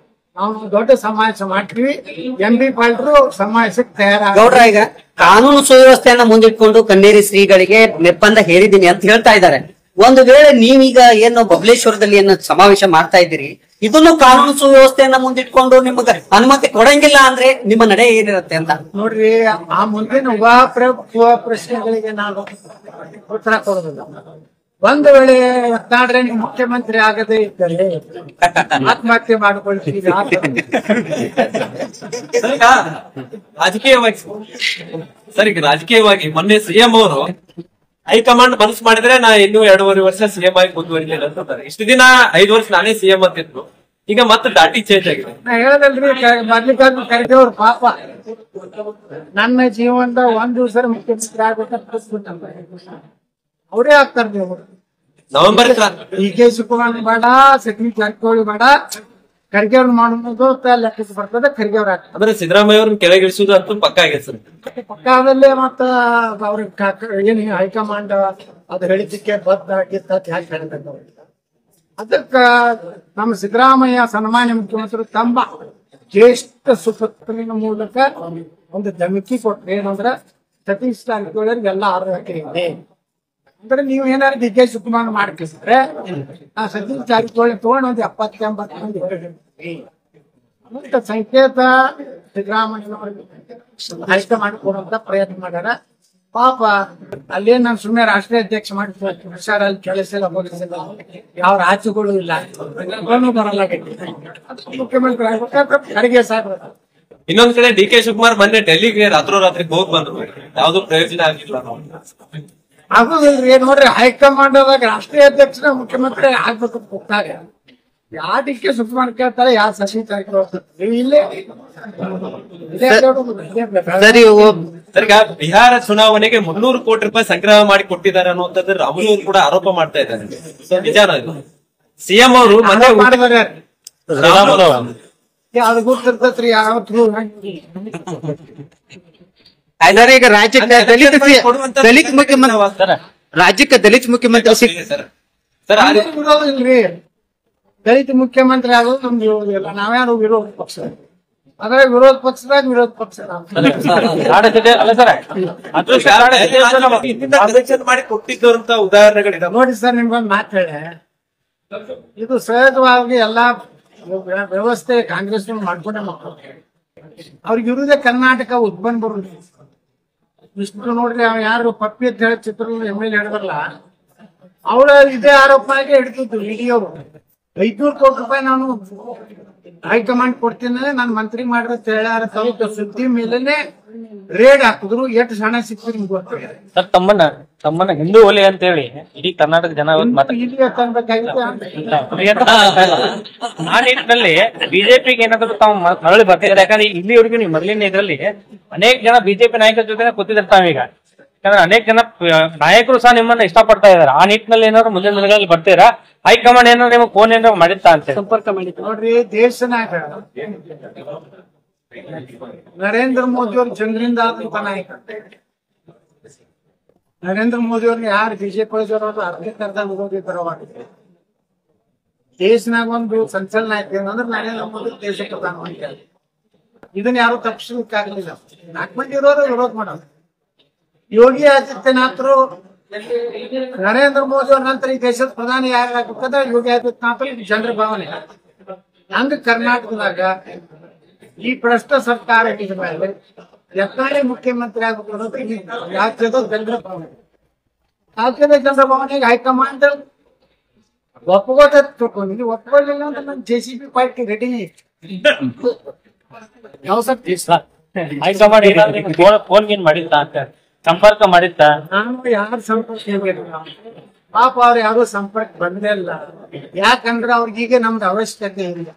ನಾವು ದೊಡ್ಡ ಸಮಾವೇಶ ಮಾಡ್ತೀವಿ. MP ಪಾಟೀಲ್ ಸಮಾವೇಶಕ್ಕೆ ತಯಾರಾಗ. ಗೌಡ್ರ ಈಗ ಕಾನೂನು ಸುವ್ಯವಸ್ಥೆಯನ್ನ ಮುಂದಿಟ್ಕೊಂಡು ಕಣ್ಣೇರಿ ಶ್ರೀಗಳಿಗೆ ನಿರ್ಬಂಧ ಹೇರಿದ್ದೀನಿ ಅಂತ ಹೇಳ್ತಾ ಇದ್ದಾರೆ. ಒಂದು ವೇಳೆ ನೀವೀಗ ಏನು ಬಬಲೇಶ್ವರದಲ್ಲಿ ಏನು ಸಮಾವೇಶ ಮಾಡ್ತಾ ಇದ್ದೀರಿ, ಇದನ್ನು ಕಾನೂನು ಸುವ್ಯವಸ್ಥೆಯನ್ನ ಮುಂದಿಟ್ಕೊಂಡು ನಿಮಗೆ ಅನುಮತಿ ಕೊಡಂಗಿಲ್ಲ ಅಂದ್ರೆ ನಿಮ್ಮ ನಡೆ ಏನಿರುತ್ತೆ ಅಂತ ನೋಡ್ರಿ. ಆ ಮುಂದಿನ ಪ್ರಶ್ನೆಗಳಿಗೆ ನಾನು ಉತ್ತರ ಕೊಡೋದಿಲ್ಲ. ಒಂದು ವೇಳೆ ಯತ್ನಾಳ್ರೆ ನೀವು ಮುಖ್ಯಮಂತ್ರಿ ಆಗದೇ ಇದ್ದರೆ ಆತ್ಮಹತ್ಯೆ ಮಾಡಿಕೊಳ್ತೀವಿ. ರಾಜಕೀಯವಾಗಿ ಸರಿ, ರಾಜಕೀಯವಾಗಿ ಮೊನ್ನೆ ಸಿಎಂ ಅವರು ಹೈಕಮಾಂಡ್ ಮನಸ್ಸು ಮಾಡಿದ್ರೆ ನಾ ಇನ್ನೂ 2.5 ವರ್ಷ ಸಿಎಂ ಆಗಿ ಮುಂದುವರಿಲಿಲ್ಲ ಅಂತಾರೆ. ಇಷ್ಟು ದಿನ 5 ವರ್ಷ ನಾನೇ ಸಿಎಂ ಅಂತಿದ್ರು, ಈಗ ಮತ್ತೆ ದಾಟಿ ಚೇಂಜ್ ಆಗಿದೆ. ನಾ ಹೇಳದಲ್ರಿ, ಮಲ್ಲಿಕಾರ್ಜುನ ಖರ್ಗೆ ಅವ್ರ ಪಾಪ ನನ್ನ ಜೀವನದ ಒಂದ್ ದಿವಸ ಮುಖ್ಯಮಂತ್ರಿ ಆಗ್ಬೇಕಂತ ಅವರೇ ಆಗ್ತಾರೆ. ನೀವು ನವೆಂಬರ್ ಡಿ.ಕೆ. ಶಿವಕುಮಾರ್ ಬೇಡ, ಸತೀಶ್ ಜಾರಕಿಹೊಳಿ ಬೇಡ, ಖರ್ಗೆ ಅವ್ರು ಮಾಡೋದು ಲೆಕ್ಕಕ್ಕೆ ಬರ್ತದೆ. ಖರ್ಗೆ ಅವ್ರ ಆಗ್ತಾರೆ. ಅಂದ್ರೆ ಸಿದ್ದರಾಮಯ್ಯ ಅವ್ರನ್ನ ಕೆಳಗಿಳಿಸುವುದು ಅಂತೂ ಪಕ್ಕ ಆಗೈತೆ ಸರ್. ಪಕ್ಕದಲ್ಲೇ ಮತ್ತ ಅವ್ರ ಏನ್ ಹೈಕಮಾಂಡ್ ಅದು ಹೇಳಿದ್ದಕ್ಕೆ ಬದ್ಧ ಆಗಿತ್ತ ಯಾಕೆ ಹೇಳಿದ್ರು. ಅದಕ್ಕ ನಮ್ಮ ಸಿದ್ದರಾಮಯ್ಯ ಸನ್ಮಾನ್ಯ ಮುಖ್ಯಮಂತ್ರಿ ತಮ್ಮ ಜ್ಯೇಷ್ಠ ಸುಪುತ್ರನ ಮೂಲಕ ಒಂದು ಧಮಕಿ ಕೊಟ್ರೆ ಏನಂದ್ರ ಸತೀಶ್ ಜಾರಕಿಹೊಳಿ ಎಲ್ಲ ಆರೋಗ್ಯ ಅಂದ್ರೆ ನೀವು ಏನಾದ್ರು ಡಿ.ಕೆ. ಶಿವಕುಮಾರ್ ಮಾಡ್ಕಿಸಿದ್ರೆ ಆ ಸತೀಶ್ ಜಾರಕಿಹೊಳಿ ತಗೊಂಡು ಒಂದು 70-80 ಮಂದಿ ಅಂತ ಸಂಕೇತ ಸಿದ್ದರಾಮಯ್ಯನವರಿಗೆ ಹೈಕಮಾಂಡ್ ಕೊಡುವಂತ ಪ್ರಯತ್ನ ಮಾಡ್ಯಾರ. ಪಾಪ ಅಲ್ಲೇ ನಾನು ಸುಮ್ಮನೆ ರಾಷ್ಟ್ರೀಯ ಅಧ್ಯಕ್ಷ ಮಾಡಿದ್ವಿ, ಹುಷಾರಲ್ಲಿ ಕೆಲಸ ಇಲ್ಲ, ಹೋಗಿಸಿಲ್ಲ, ಯಾವ ರಾಜ್ಯಗಳು ಇಲ್ಲ, ಬರಲ್ಲ. ಮುಖ್ಯಮಂತ್ರಿ ಆಗ್ಬೇಕಾದ್ರೆ ಖರ್ಗೆ ಸಾಹೇಬ್ರ. ಇನ್ನೊಂದ್ ಕಡೆ ಡಿ.ಕೆ. ಶಿವಕುಮಾರ್ ಮೊನ್ನೆ ಡೆಲ್ಲಿಗೆ ರಾತ್ರಿ ಹೋಗಿ ಬಂದ್ರು, ಯಾವ್ದು ಪ್ರಯೋಜನ ಆಗಿಲ್ಲ. ಆಗುದಿಲ್ರಿ. ನೋಡ್ರಿ, ಹೈಕಮಾಂಡ್ ಅದಾಗ ರಾಷ್ಟ್ರೀಯ ಅಧ್ಯಕ್ಷನ ಮುಖ್ಯಮಂತ್ರಿ ಆಗ್ಬೇಕು ಹೋಗ್ತಾರೆ. ಯಾವ ಡಿ.ಕೆ. ಶಿವಕುಮಾರ್ ಕೇಳ್ತಾರೆ, ಯಾವ ಸತೀಶ್ ಜಾರಕಿಹೊಳಿ ಇಲ್ಲೇ ಸರಿ. ಈಗ ಬಿಹಾರ ಚುನಾವಣೆಗೆ 300 ಕೋಟಿ ರೂಪಾಯಿ ಸಂಗ್ರಹ ಮಾಡಿ ಕೊಟ್ಟಿದ್ದಾರೆ ಅನ್ನುವಂಥದ್ದು ರಾಹುಲ್ ಅವರು ಕೂಡ ಆರೋಪ ಮಾಡ್ತಾ ಇದ್ದಾರೆ. ನಿಜಾನ ಇದು? ಸಿಎಂ ಅವರು ಮೊನ್ನೆ ಅದು ಗೊತ್ತಿರ್ತೈತ್ರಿ ಯಾವತ್ತು. ಈಗ ರಾಜ್ಯಕ್ಕೆ ದಲಿತ ಮುಖ್ಯಮಂತ್ರಿ, ರಾಜ್ಯಕ್ಕೆ ದಲಿತ ಮುಖ್ಯಮಂತ್ರಿ ಇಲ್ರಿ. ದಲಿತ ಮುಖ್ಯಮಂತ್ರಿ ಆಗೋದು ನಮ್ಗೆ ವಿರೋಧ ಇಲ್ಲ. ನಾವ್ಯಾರು ವಿರೋಧ ಪಕ್ಷ, ಆದ್ರೆ ವಿರೋಧ ಪಕ್ಷದಾಗ ವಿರೋಧ ಪಕ್ಷ ಮಾಡಿ ಕೊಟ್ಟಿದ್ದಂತ ಉದಾಹರಣೆಗಳಿದೆ. ನೋಡಿ ಸರ್, ನಿಮ್ಗೊಂದು ಮಾತು ಹೇಳಿ, ಇದು ಸಹಜವಾಗಿ ಎಲ್ಲಾ ವ್ಯವಸ್ಥೆ ಕಾಂಗ್ರೆಸ್ ಮಾಡ್ಕೊಂಡೆ ಮಕ್ಕಳು ಅವ್ರಿಗೆ ಇರುವುದೇ ಕರ್ನಾಟಕ ಉತ್ಪನ್ನ ಬರುದು. ಇಷ್ಟು ನೋಡ್ರಿ, ಅವ್ ಯಾರು ಪಪ್ಪಿ ಅಂತ ಹೇಳಿ ಚಿತ್ರ MLA ಹೇಳಿದ್ರಲ್ಲ, ಅವಳ ಇದೇ ಆರೋಪ ಆಗಿ ಹಿಡಿತಿದ್ರು ಇಡಿ ಅವರು. 500 ಕೋಟಿ ರೂಪಾಯಿ ನಾನು ಹೈಕಮಾಂಡ್ ಕೊಡ್ತೀನಿ, ನಾನು ಮಂತ್ರಿ ಮಾಡ್ರಿ ಅಂತ ಹೇಳ್ಯಾರ. ಸುದ್ದಿ ಮೇಲೆನೆ ರೇಡ್ ಹಾಕಿದ್ರು. ಎಷ್ಟು ಹಣ ಸಿಕ್ತು ನಿಮ್ಗೆ ಗೊತ್ತಿಲ್ಲ. ಸರ್, ತಮ್ಮನ್ನ ಹಿಂದೂ ಒಲೆ ಅಂತ ಹೇಳಿ ಇಡೀ ಕರ್ನಾಟಕ ಜನ ಇಲ್ಲಿ ತಂಬೇಕಾಗಿತ್ತು. ಆ ನಿಟ್ಟಿನಲ್ಲಿ ಬಿಜೆಪಿಗೆ ಏನಾದ್ರು ತಾವು ಮರಳಿ ಬರ್ತಿದ್ದಾರೆ. ಯಾಕಂದ್ರೆ ಇಲ್ಲಿವರೆಗೂ ನೀವು ಮೊದಲಿನ ಇದರಲ್ಲಿ ಅನೇಕ ಜನ ಬಿಜೆಪಿ ನಾಯಕರ ಜೊತೆ ಕೂತಿದ್ದಾರೆ ತಾವೀಗ. ಯಾಕಂದ್ರೆ ಅನೇಕ ಜನ ನಾಯಕರು ಸಹ ನಿಮ್ಮನ್ನ ಇಷ್ಟಪಡ್ತಾ ಇದಾರೆ. ಆ ನಿಟ್ಟಿನಲ್ಲಿ ಏನಾದ್ರು ಮುಂದಿನ ದಿನಗಳಲ್ಲಿ ಬರ್ತೀರಾ? ಹೈಕಮಾಂಡ್ ಏನಾದ್ರು ನಿಮಗೆ ಫೋನ್ ಏನಾದ್ರು ಮಾಡಿತ್ತಾ ಅಂತ ಸಂಪರ್ಕ ಮಾಡಿತ್ತು? ನೋಡ್ರಿ, ದೇಶನಾಗ ನರೇಂದ್ರ ಮೋದಿ ಅವ್ರ ಜನರಿಂದ ಆದಂತ ನಾಯಕ. ನರೇಂದ್ರ ಮೋದಿ ಅವ್ರಿಗೆ ಯಾರು ಬಿಜೆಪಿ ಅರ್ಧ ವಿರೋಧಿದ್ರು. ದೇಶನಾಗ ಒಂದು ಸಂಚಲನ ಆಯ್ತು ಅಂದ್ರೆ ನರೇಂದ್ರ ಮೋದಿ ದೇಶ ಪ್ರಧಾನಮಂತ್ರಿ. ಇದನ್ನ ಯಾರು ತಪ್ಪಿಸ್ಲಿಕ್ಕಾಗಲಿಲ್ಲ. 4 ಮಂದಿ ಇರೋರು ವಿರೋಧ ಮಾಡೋದು. ಯೋಗಿ ಆದಿತ್ಯನಾಥರು ನರೇಂದ್ರ ಮೋದಿ ಅವ್ರ ನಂತರ ಈ ದೇಶದ ಪ್ರಧಾನಿ ಯಾರಾಗಬೇಕಾದ್ರೆ ಯೋಗಿ ಆದಿತ್ಯನಾಥ್ ಜನರ ಭಾವನೆ. ಹಂಗ ಕರ್ನಾಟಕದಾಗ ಈ ಭ್ರಷ್ಟ ಸರ್ಕಾರ ಇದ್ದ ಮೇಲೆ ಯತ್ನಾಳೇ ಮುಖ್ಯಮಂತ್ರಿ ಆಗಬೇಕು ಅನ್ನೋದು ಈ ರಾಜ್ಯದ ಜನರ ಭಾವನೆ. ರಾಜ್ಯದ ಜನರ ಭಾವನೆಗೆ ಹೈಕಮಾಂಡ್ ಒಪ್ಪಿಗೆ ಒಪ್ಪಿಕೊಳ್ಳಿಲ್ಲ ಅಂತ ನನ್ನ JCB ಪಾರ್ಟಿ ರೆಡಿ. ಯಾವ ಸರ್ ಹೈಕಮಾಂಡ್ ಫೋನ್ ಗೇನ್ ಮಾಡಿದ್ದ ಅಂತ ಸಂಪರ್ಕ ಮಾಡಿದ್ದ? ನಾನು ಯಾರು ಸಂಪರ್ಕ ಪಾಪ ಅವ್ರು ಯಾರು ಸಂಪರ್ಕ ಬಂದೇ ಇಲ್ಲ. ಯಾಕಂದ್ರೆ ಅವ್ರಿಗೀಗ ನಮ್ದು ಅವಶ್ಯಕತೆ ಇಲ್ಲ.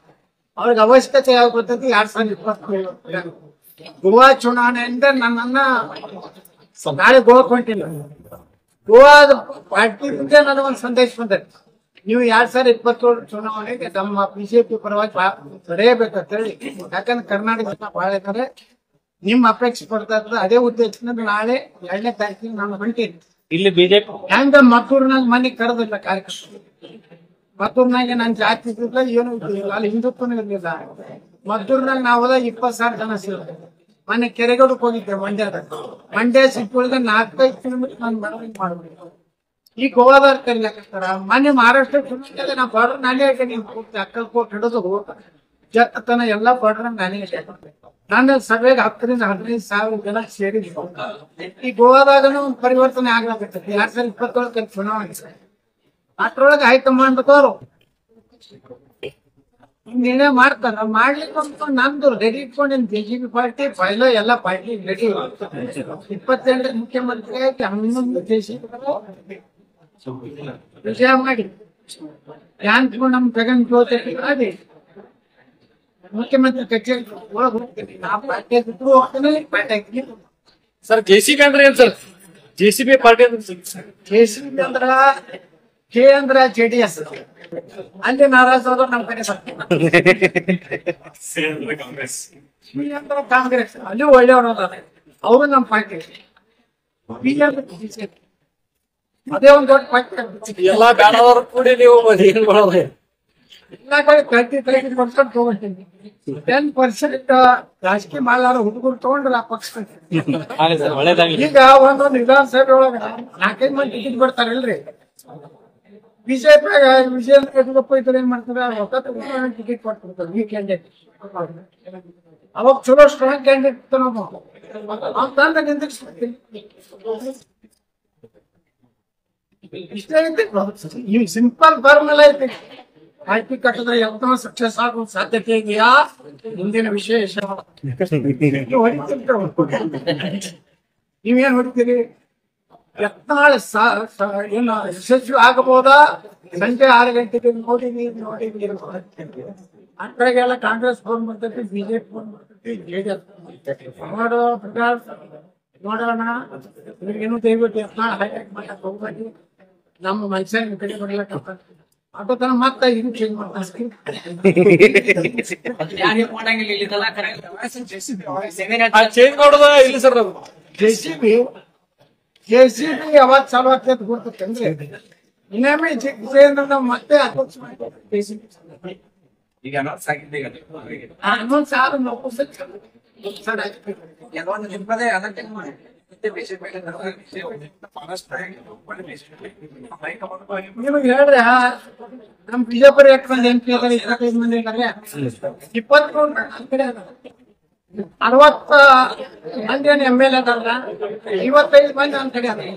ಅವ್ರಿಗೆ ಅವಶ್ಯಕತೆ ಯಾವಾಗ ಬರ್ತೈತಿ? 2027 ಗೋವಾ ಚುನಾವಣೆಯಿಂದ ನನ್ನನ್ನ ನಾಳೆ ಗೋವಾ ಹೊಂಟಿಲ್ಲ. ಗೋವಾದ ಪಾರ್ಟಿ ಮುಂದೆ ನನಗೊಂದು ಸಂದೇಶ ಬಂದೈತಿ, ನೀವು 2027 ಚುನಾವಣೆಗೆ ನಮ್ಮ ಬಿಜೆಪಿ ಪರವಾಗಿ ಬರೆಯಬೇಕಂತ ಹೇಳಿ. ಯಾಕಂದ್ರೆ ಕರ್ನಾಟಕ ಬಹಳ ಇದ್ದಾರೆ, ನಿಮ್ಮ ಅಪೇಕ್ಷೆ ಪಡ್ತಾ ಇರ್ತದೆ. ಅದೇ ಉದ್ದೇಶದಿಂದ ನಾಳೆ 2ನೇ ತಾರೀಕಿಗೆ ನಾನು ಹೊಂಟೀನಿ. ಇಲ್ಲಿ ಬಿಜೆಪಿ ಹೆಂಗ ಮತ್ತೂರ್ನಾಗ ಮನೆ ಕರೆದಿಲ್ಲ ಕಾರ್ಯಕ್ರಮ. ಮತ್ತೂರ್ನಾಗ ನನ್ ಜಾತಿ ಇರ್ಲಿಲ್ಲ, ಏನು ಇರ್ಲಿಲ್ಲ, ಅಲ್ಲಿ ಹಿಂದುತ್ವನೂ ಇರ್ಲಿಲ್ಲ. ಮದ್ದೂರ್ನಾಗ ನಾವೆಲ್ಲ 20,000 ಜನ ಸೇರಿದೆ. ಮೊನ್ನೆ ಕೆರೆಗೋಡಕ್ಕೆ ಹೋಗಿದ್ದೆ ಮಂಡ್ಯದ. ಮಂಡ್ಯ ಸಿಕ್ಕುಳಿದ 4-5 ಕಿಲೋಮೀಟರ್ ನಾನು ಮೆರವಣಿಗೆ ಮಾಡ್ಬಿಟ್ಟು ಈ ಗೋವಾದವ್ರು ಕರಿಲಾಕತ್ತಾರ. ಮೊನ್ನೆ ಮಹಾರಾಷ್ಟ್ರ ಚುನಾವಣೆಗೆ ನಾ ಬಾರ್ಡರ್ ನಾನೇ ಹಾಕಿ ಅಕ್ಕಲ್ಕೋಟ್ ಹಿಡಿದು ಜತ್ತನ ಎಲ್ಲಾ ಬಾರ್ಡರ್ ನಾನೇ ನಾನು ಸಭೆಗೆ 10,000-15,000 ಜನ ಸೇರಿದ್ರು. ಈ ಗೋವಾದಾಗನು ಒಂದು ಪರಿವರ್ತನೆ ಆಗ್ಲಾಕತ್ತೈತಿ. 2027 ಚುನಾವಣೆ ಅಷ್ಟ್ರೊಳಗೆ ಹೈಕಮಾಂಡ್ದವರು ನಿರ್ಣಯ ಮಾಡ್ತಾರ. ಮಾಡ್ಲಿಕ್ಕೆ ನಂದು ರೆಡಿ ಇಟ್ಕೊಂಡಿನಿ. ಬಿಜೆಪಿ ಪಾರ್ಟಿ ಪೈಲ ಎಲ್ಲಾ ಪಾರ್ಟಿ ರೆಡಿ. 28 ಮುಖ್ಯಮಂತ್ರಿ ಆಗಿ 11 ವಿಜಯ ಮಾಡಿ ಯಾಂತ್ರು ನಮ್ ಜಗನ್ ಜ್ಯೋತಿ ಮಾಡಿ ಮುಖ್ಯಮಂತ್ರಿ ಕಚೇರಿ ಒಳಗೆ ಹೋಗ್ತೀನಿ. ಆ ಪಾರ್ಟಿ ಹೋಗ್ತಾನೆ ಪಾರ್ಟಿ. ಸರ್ ಜೆಸಿಬಿ ಅಂದ್ರೆ ಏನ್ ಸರ್? ಜೆಸಿಬಿ ಪಾರ್ಟಿ ಜೆಸಿಬಿ ಅಂದ್ರ ಕೆ ಅಂದ್ರ JDS. ಅಲ್ಲಿ ನಾರಾಜ್ ಆದ್ರು ನಮ್ ಕಡೆ ಕಾಂಗ್ರೆಸ್ ಬಿ ಅಂದ್ರ ಕಾಂಗ್ರೆಸ್. ಅಲ್ಲಿ ಒಳ್ಳೆಯವರು ಅದಾರೆ, ಅವರು ನಮ್ ಪಾರ್ಟಿ. ಬಿ ಅಂದ್ರೆ BJP. ಅದೇ ಒಂದ್ ದೊಡ್ಡ ಪಾರ್ಟಿ. ಎಲ್ಲಾ ಬ್ಯಾಡದವ್ರು ಕೂಡಿ ನೀವು ಏನ್ ಮಾಡೋದು? ಎಲ್ಲಾ ಕಡೆ 30% ತಗೊಂಡಿನಿ. 10% ರಾಜಕೀಯ ಮಾಡಲಾರ ಹುಡುಗರು ತಗೊಂಡ್ರ ಆ ಪಕ್ಷ. ಈಗ ಒಂದೊಂದು ವಿಧಾನಸಭೆ ಒಳಗ 4-5 ಮಂದಿ ಟಿಕೆಟ್ ಬಿಡ್ತಾರಲ್ರಿ. ಬಿಜೆಪಿ ವಿಜಯೇಂದ್ರ ಯಡಿಯೂರಪ್ಪ ಇದ್ರೆ ಏನ್ ಮಾಡ್ತಾರೆ, ಟಿಕೆಟ್ ಕೊಟ್ಬಿಡ್ತಾರೆ ಈ ಕ್ಯಾಂಡಿಡೇಟ್. ಅವಾಗ ಚಲೋ ಸ್ಟ್ರಾಂಗ್ ಕ್ಯಾಂಡಿಡೇಟ್ ನಾವು ನಿಂದಿರ್ಸ್ಬಿಡ್ತೀನಿ. ಇಷ್ಟೇ ಐತಿ. ಈ ಸಿಂಪಲ್ ಫಾರ್ಮುಲಾ ಐತಿ. ಪಾರ್ಟಿ ಕಟ್ಟಿದ್ರೆ ಎಂತ ಸಕ್ಸಸ್ ಆಗೋ ಸಾಧ್ಯತೆ ಇದೆಯಾ? ಮುಂದಿನ ವಿಶೇಷ ನೀವೇನ್ ಹೊಡಿತೀರಿ? ಯತ್ನಾಳ್ ಏನು ಯಶಸ್ವಿ ಆಗಬಹುದಾ? ಸಂಜೆ 6 ಗಂಟೆಗೆ ನೋಡಿದೀನಿ. ಅಷ್ಟಾಗೆಲ್ಲ ಕಾಂಗ್ರೆಸ್ ಫೋನ್ ಬರ್ತೈತಿ, ಬಿಜೆಪಿ ಫೋನ್ ಬರ್ತೈತಿ, JDS ನೋಡೋಣ. ಏನು ದಯವಿಟ್ಟು ಯತ್ನಾಳ್ ಹೈಲೈಟ್ ಮಾಡಕ್ ಹೋಗ್ಬೇಡಿ. ನಮ್ಮ ಮನುಷ್ಯನ ಕಡೆ ಬರ್ಲಕ್ಕ ಆಟೋ ತರ ಮತ್ತೆ ಇದು ಚೇಂಜ್ ಮಾಡ್ತಾರೆ. ಚೇಂಜ್ ಮಾಡೋದ ಇಲ್ಲ ಸರ್? JCB ಯಾವಾಗ ಚಾಲು ಆಗ್ತೈತೆ ಗೊತ್ತಂದ್ರೆ ಇನ್ನೊಮ್ಮೆ ವಿಜಯೇಂದ್ರ ನಾವು ಮತ್ತೆ ಅಧ್ಯಕ್ಷ ಮಾಡ್ತೀವಿ. ಈಗ ಅನೌನ್ಸ್ ಆಗಿದೆ. ಅನ್ನೊಂದು ಸಾರು ನಿಮಗೆ ಹೇಳ್ರೆ ನಮ್ ಬಿಜಾಪುರ ಯಾಕಂದ್ರೆ MP ಅದಾರೆ 25 ಮಂದಿ ಇದ್ದಾರೆ. 23 ಕಡೆ 60 ಮಂದಿ MLA ಅದಾರ, 55 ಮಂದಿ ಒಂದ್ ಕಡೆ ಅದಾರ.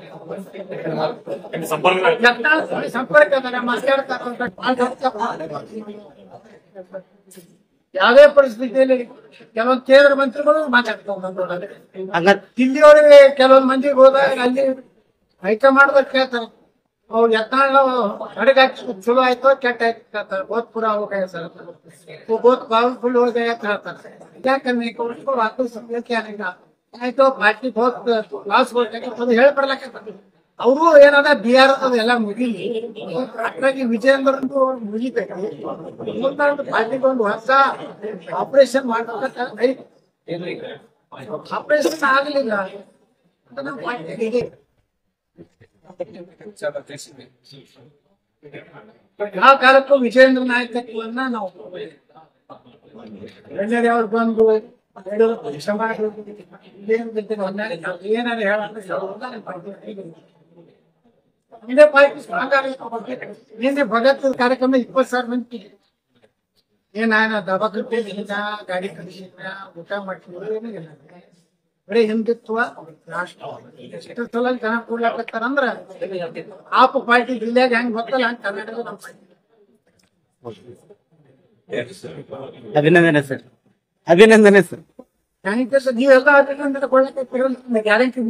ಸಂಪರ್ಕ ಅದಾರ, ಮಾತಾಡ್ತಾರೆ. ಯಾವುದೇ ಪರಿಸ್ಥಿತಿಯಲ್ಲಿ ಕೆಲವೊಂದು ಕೇಂದ್ರ ಮಂತ್ರಿಗಳು ಮಾತಾಡ್ತಾರೆ. ದಿಲ್ಲಿಯವರಿಗೆ ಕೆಲವೊಂದು ಮಂದಿಗೆ ಹೋದಾಗ ಅಲ್ಲಿ ಹೈಕಮಾಂಡ್ ಕೇಳ್ತಾರೆ, ಅವ್ರು ಯತ್ನಾಳ್ ಹೊರಗೆ ಹಾಕಿ ಚಲೋ ಆಯ್ತು ಕೆಟ್ಟ ಆಯ್ತು ಕೇಳ್ತಾರೆ. ಬೋತ್ ಪೂರ ಹೋಗ ಸರ್, ಬೋತ್ ಪವರ್ಫುಲ್ ಹೋಗ ಹೇಳ್ತಾರೆ. ಯಾಕಂದ್ರೆ ಅದು ಸಮಯಕ್ಕೆ ಆಯ್ತು ಪಾರ್ಟಿ ಹೋದ್ ಲಾಸ್ ಅದು ಹೇಳಿ ಬರ್ಲಾಕತ್ತ. ಅವರು ಏನದ ಬಿಹಾರ ಎಲ್ಲ ಮುಗಿಲಿ, ಅಷ್ಟಾಗಿ ವಿಜಯೇಂದ್ರಂದು ಮುಗಿಬೇಕು. ಪಾರ್ಟಿಗೆ ಒಂದು ಹೊಸ ಆಪರೇಷನ್ ಮಾಡ್ಬೇಕಂತ ಐತಿ. ಆಪರೇಷನ್ ಆಗಲಿಲ್ಲ ನಮ್ಮ ಪಾರ್ಟಿಗೆ ಯಾವ ಕಾಲಕ್ಕೂ ವಿಜಯೇಂದ್ರ ನಾಯಕತ್ವನ್ನ ನಾವು ಅವ್ರು ಬಂದು ಏನಾದ್ರು ಹೇಳಂದ್ರೆ ಪಾರ್ಟಿ ಸ್ಟ್ರಾಂಗ್ ಆಗಲಿಕ್ಕೆ ನಿನ್ನೆ ಭಗತ್ ಕಾರ್ಯಕ್ರಮ 20,000 ಮಂದಿ ಏನಾನ ದಬಾ ಕಟ್ಟಿಲ್ಲ, ಗಾಡಿ ಕಳಿಸಿಲ್ಲ, ಊಟ ಮಾಡ್ತಿದ್ರು, ಏನಿಲ್ಲ. ಬರೀ ಹಿಂದುತ್ವ ರಾಷ್ಟ್ರ ಎಷ್ಟು ಸಲ ಜನ ಕೂಡ್ಲಾಕತ್ತಾರಂದ್ರ ಆಪ್ ಪಾರ್ಟಿ ಜಿಲ್ಲೆಯಾಗ ಹೆಂಗ್ ಗೊತ್ತಲ್ಲ ಹಂಗ ಕರ್ನಾಟಕ ನಮ್ಮ ಪಾರ್ಟಿ. ಅಭಿನಂದನೆ ಸರ್, ಅಭಿನಂದನೆ ಸರ್. ನೀವೆಲ್ಲ ಅಭಿನಂದನೆ ಕೊಡ್ಲಿಕ್ಕೆ ಗ್ಯಾರಂಟಿ